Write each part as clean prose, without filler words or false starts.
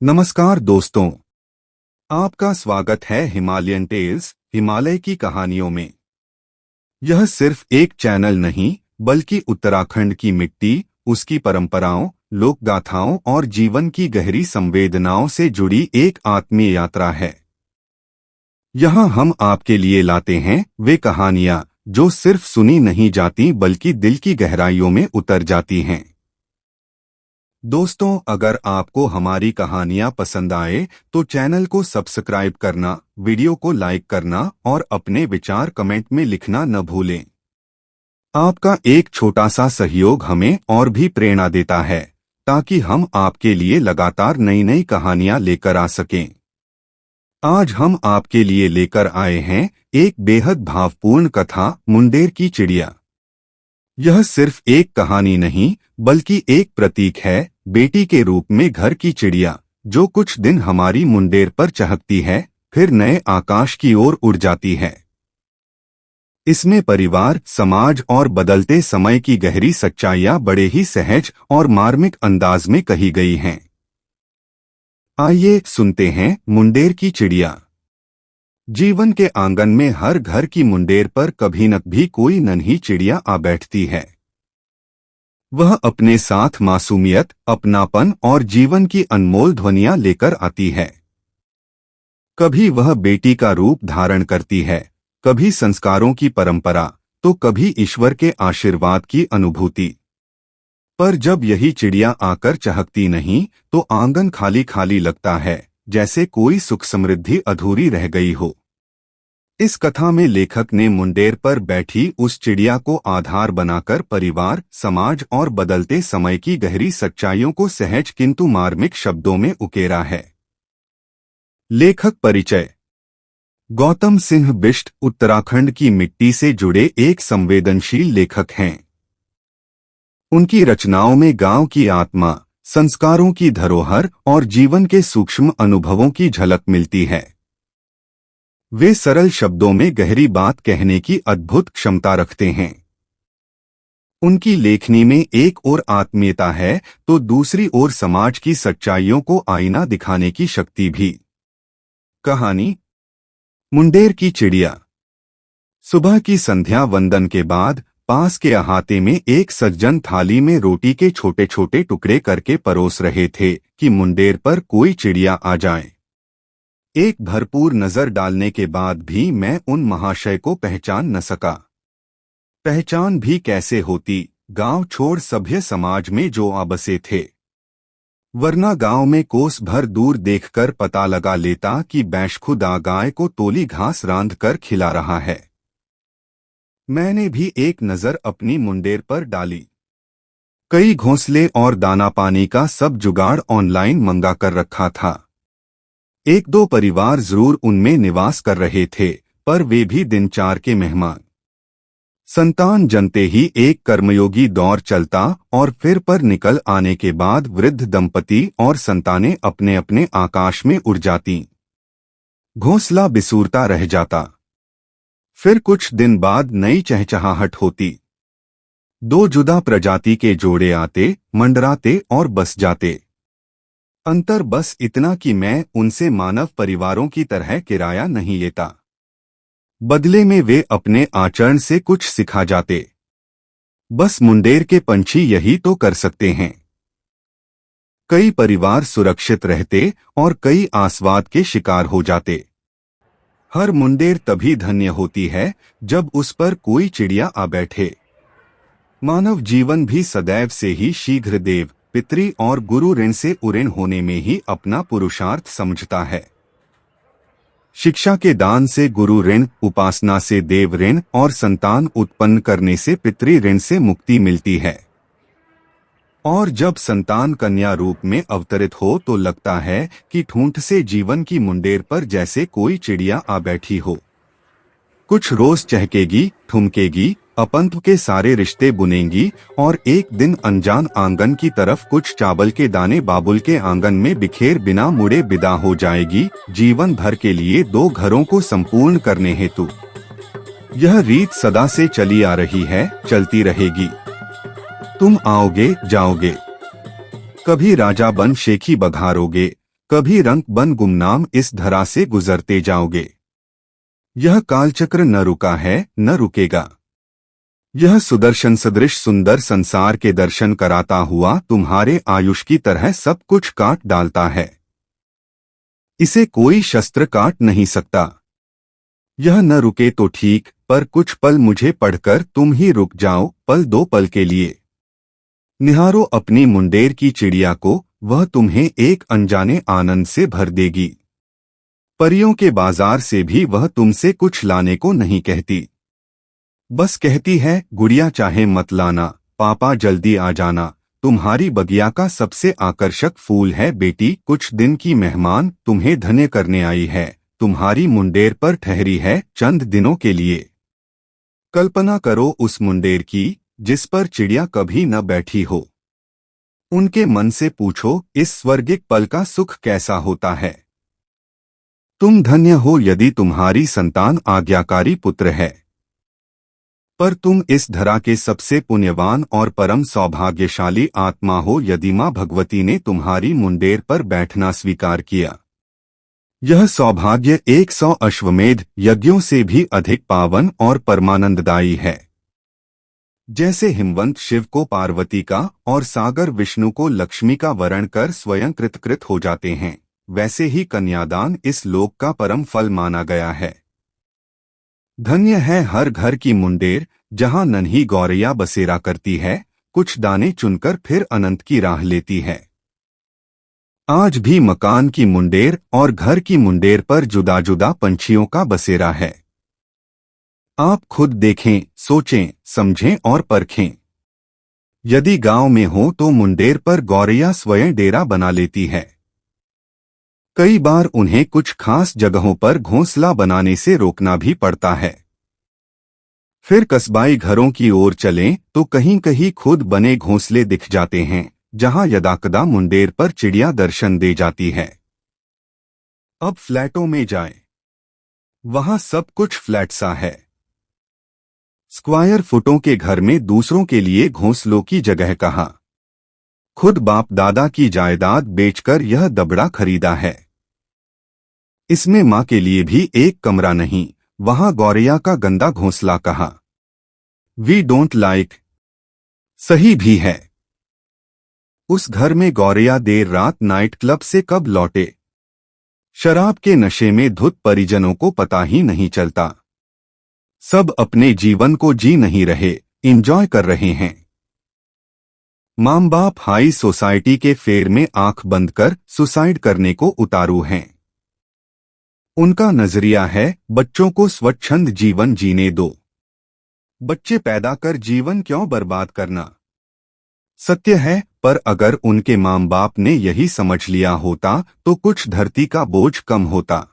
नमस्कार दोस्तों, आपका स्वागत है हिमालयन टेल्स हिमालय की कहानियों में। यह सिर्फ एक चैनल नहीं बल्कि उत्तराखंड की मिट्टी, उसकी परंपराओं, लोक गाथाओं और जीवन की गहरी संवेदनाओं से जुड़ी एक आत्मीय यात्रा है। यहाँ हम आपके लिए लाते हैं वे कहानियाँ जो सिर्फ सुनी नहीं जाती बल्कि दिल की गहराइयों में उतर जाती हैं। दोस्तों, अगर आपको हमारी कहानियां पसंद आए तो चैनल को सब्सक्राइब करना, वीडियो को लाइक करना और अपने विचार कमेंट में लिखना न भूलें। आपका एक छोटा सा सहयोग हमें और भी प्रेरणा देता है ताकि हम आपके लिए लगातार नई नई कहानियां लेकर आ सकें। आज हम आपके लिए लेकर आए हैं एक बेहद भावपूर्ण कथा, मुंडेर की चिड़िया। यह सिर्फ एक कहानी नहीं बल्कि एक प्रतीक है, बेटी के रूप में घर की चिड़िया जो कुछ दिन हमारी मुंडेर पर चहकती है, फिर नए आकाश की ओर उड़ जाती है। इसमें परिवार, समाज और बदलते समय की गहरी सच्चाइयां बड़े ही सहज और मार्मिक अंदाज में कही गई हैं। आइए सुनते हैं मुंडेर की चिड़िया। जीवन के आंगन में हर घर की मुंडेर पर कभी न कभी कोई नन्ही चिड़िया आ बैठती है। वह अपने साथ मासूमियत, अपनापन और जीवन की अनमोल ध्वनियां लेकर आती है। कभी वह बेटी का रूप धारण करती है, कभी संस्कारों की परंपरा, तो कभी ईश्वर के आशीर्वाद की अनुभूति। पर जब यही चिड़िया आकर चहकती नहीं तो आंगन खाली खाली लगता है, जैसे कोई सुख समृद्धि अधूरी रह गई हो। इस कथा में लेखक ने मुंडेर पर बैठी उस चिड़िया को आधार बनाकर परिवार, समाज और बदलते समय की गहरी सच्चाइयों को सहज किंतु मार्मिक शब्दों में उकेरा है। लेखक परिचय। गौतम सिंह बिष्ट उत्तराखंड की मिट्टी से जुड़े एक संवेदनशील लेखक हैं। उनकी रचनाओं में गांव की आत्मा, संस्कारों की धरोहर और जीवन के सूक्ष्म अनुभवों की झलक मिलती है। वे सरल शब्दों में गहरी बात कहने की अद्भुत क्षमता रखते हैं। उनकी लेखनी में एक ओर आत्मीयता है तो दूसरी ओर समाज की सच्चाइयों को आईना दिखाने की शक्ति भी। कहानी मुंडेर की चिड़िया। सुबह की संध्या वंदन के बाद पास के अहाते में एक सज्जन थाली में रोटी के छोटे छोटे टुकड़े करके परोस रहे थे कि मुंडेर पर कोई चिड़िया आ जाए। एक भरपूर नजर डालने के बाद भी मैं उन महाशय को पहचान न सका। पहचान भी कैसे होती, गांव छोड़ सभ्य समाज में जो आ बसे थे। वरना गांव में कोस भर दूर देखकर पता लगा लेता कि बैशखुदा गाय को तोली घास रांध कर खिला रहा है। मैंने भी एक नजर अपनी मुंडेर पर डाली। कई घोंसले और दाना पानी का सब जुगाड़ ऑनलाइन मंगा कर रखा था। एक दो परिवार जरूर उनमें निवास कर रहे थे, पर वे भी दिन चार के मेहमान। संतान जनते ही एक कर्मयोगी दौर चलता और फिर पर निकल आने के बाद वृद्ध दंपति और संतानें अपने अपने आकाश में उड़ जाती। घोंसला बिसूरता रह जाता। फिर कुछ दिन बाद नई चहचहाहट होती। दो जुदा प्रजाति के जोड़े आते, मंडराते और बस जाते। अंतर बस इतना कि मैं उनसे मानव परिवारों की तरह किराया नहीं लेता। बदले में वे अपने आचरण से कुछ सिखा जाते। बस मुंडेर के पंछी यही तो कर सकते हैं। कई परिवार सुरक्षित रहते और कई आस्वाद के शिकार हो जाते। हर मुंडेर तभी धन्य होती है जब उस पर कोई चिड़िया आ बैठे। मानव जीवन भी सदैव से ही शीघ्र देव, पितृ और गुरु ऋण से उऋण होने में ही अपना पुरुषार्थ समझता है। शिक्षा के दान से गुरु ऋण, उपासना से देव ऋण और संतान उत्पन्न करने से पितृ ऋण से मुक्ति मिलती है। और जब संतान कन्या रूप में अवतरित हो तो लगता है कि ठूंठ से जीवन की मुंडेर पर जैसे कोई चिड़िया आ बैठी हो। कुछ रोज चहकेगी, ठुमकेगी, अपंत के सारे रिश्ते बुनेंगी और एक दिन अनजान आंगन की तरफ कुछ चावल के दाने बाबुल के आंगन में बिखेर बिना मुड़े विदा हो जाएगी, जीवन भर के लिए दो घरों को संपूर्ण करने हेतु। यह रीत सदा से चली आ रही है, चलती रहेगी। तुम आओगे, जाओगे, कभी राजा बन शेखी बघारोगे, कभी रंग बन गुमनाम इस धरा से गुजरते जाओगे। यह कालचक्र न रुका है, न रुकेगा। यह सुदर्शन सदृश सुंदर संसार के दर्शन कराता हुआ तुम्हारे आयुष की तरह सब कुछ काट डालता है। इसे कोई शस्त्र काट नहीं सकता। यह न रुके तो ठीक, पर कुछ पल मुझे पढ़कर तुम ही रुक जाओ, पल दो पल के लिए। निहारो अपनी मुंडेर की चिड़िया को, वह तुम्हें एक अनजाने आनंद से भर देगी। परियों के बाजार से भी वह तुमसे कुछ लाने को नहीं कहती। बस कहती है, गुड़िया चाहे मत लाना, पापा जल्दी आ जाना। तुम्हारी बगिया का सबसे आकर्षक फूल है बेटी, कुछ दिन की मेहमान तुम्हें धन्य करने आई है। तुम्हारी मुंडेर पर ठहरी है चंद दिनों के लिए। कल्पना करो उस मुंडेर की जिस पर चिड़िया कभी न बैठी हो। उनके मन से पूछो, इस स्वर्गिक पल का सुख कैसा होता है। तुम धन्य हो यदि तुम्हारी संतान आज्ञाकारी पुत्र है। पर तुम इस धरा के सबसे पुण्यवान और परम सौभाग्यशाली आत्मा हो यदि माँ भगवती ने तुम्हारी मुंडेर पर बैठना स्वीकार किया। यह सौभाग्य 100 अश्वमेध यज्ञों से भी अधिक पावन और परमानंददायी है। जैसे हिमवंत शिव को पार्वती का और सागर विष्णु को लक्ष्मी का वरण कर स्वयं कृतकृत हो जाते हैं, वैसे ही कन्यादान इस लोक का परम फल माना गया है। धन्य है हर घर की मुंडेर जहां नन्ही गौरैया बसेरा करती है, कुछ दाने चुनकर फिर अनंत की राह लेती है। आज भी मकान की मुंडेर और घर की मुंडेर पर जुदा जुदा पंछियों का बसेरा है। आप खुद देखें, सोचें, समझें और परखें। यदि गांव में हो तो मुंडेर पर गौरैया स्वयं डेरा बना लेती है। कई बार उन्हें कुछ खास जगहों पर घोंसला बनाने से रोकना भी पड़ता है। फिर कस्बाई घरों की ओर चलें तो कहीं कहीं खुद बने घोंसले दिख जाते हैं जहां यदाकदा मुंडेर पर चिड़िया दर्शन दे जाती है। अब फ्लैटों में जाएं। वहां सब कुछ फ्लैट सा है। स्क्वायर फुटों के घर में दूसरों के लिए घोंसलों की जगह कहाँ। खुद बाप दादा की जायदाद बेचकर यह दबड़ा खरीदा है। इसमें माँ के लिए भी एक कमरा नहीं, वहां गौरैया का गंदा घोंसला कहाँ। We don't like. सही भी है। उस घर में गौरैया देर रात नाइट क्लब से कब लौटे। शराब के नशे में धुत परिजनों को पता ही नहीं चलता। सब अपने जीवन को जी नहीं रहे, एंजॉय कर रहे हैं। मां बाप हाई सोसाइटी के फेर में आंख बंद कर सुसाइड करने को उतारू हैं। उनका नजरिया है, बच्चों को स्वच्छंद जीवन जीने दो। बच्चे पैदा कर जीवन क्यों बर्बाद करना। सत्य है, पर अगर उनके मां बाप ने यही समझ लिया होता तो कुछ धरती का बोझ कम होता।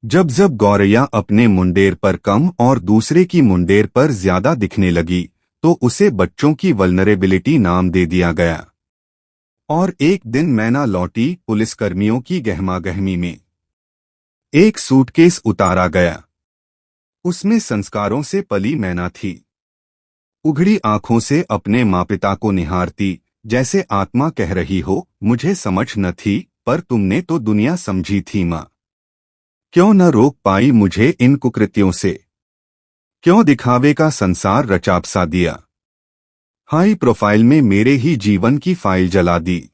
जब जब गौरैया अपने मुंडेर पर कम और दूसरे की मुंडेर पर ज्यादा दिखने लगी तो उसे बच्चों की वल्नरेबिलिटी नाम दे दिया गया। और एक दिन मैना लौटी पुलिसकर्मियों की गहमागहमी में। एक सूटकेस उतारा गया। उसमें संस्कारों से पली मैना थी। उघड़ी आंखों से अपने माँ पिता को निहारती, जैसे आत्मा कह रही हो, मुझे समझ न थी पर तुमने तो दुनिया समझी थी माँ। क्यों न रोक पाई मुझे इन कुकृत्यों से। क्यों दिखावे का संसार रचापसा दिया। हाई प्रोफाइल में मेरे ही जीवन की फाइल जला दी।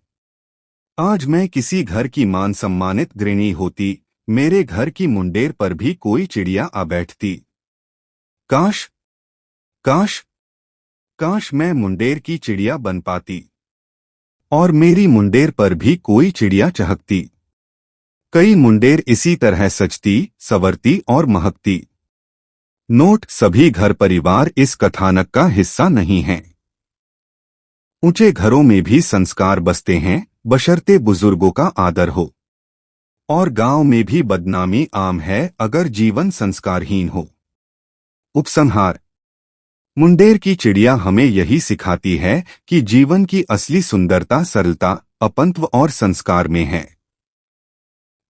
आज मैं किसी घर की मान सम्मानित गृहिणी होती, मेरे घर की मुंडेर पर भी कोई चिड़िया आ बैठती। काश काश काश मैं मुंडेर की चिड़िया बन पाती और मेरी मुंडेर पर भी कोई चिड़िया चहकती। कई मुंडेर इसी तरह सजती, संवरती और महकती। नोट, सभी घर परिवार इस कथानक का हिस्सा नहीं हैं। ऊंचे घरों में भी संस्कार बसते हैं, बशर्ते बुजुर्गों का आदर हो। और गांव में भी बदनामी आम है अगर जीवन संस्कारहीन हो। उपसंहार। मुंडेर की चिड़िया हमें यही सिखाती है कि जीवन की असली सुंदरता सरलता, अपनत्व और संस्कार में है।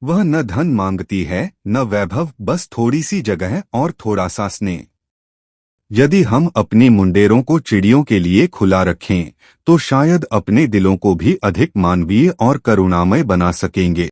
वह न धन मांगती है, न वैभव, बस थोड़ी सी जगह और थोड़ा सा स्नेह। यदि हम अपनी मुंडेरों को चिड़ियों के लिए खुला रखें तो शायद अपने दिलों को भी अधिक मानवीय और करुणामय बना सकेंगे।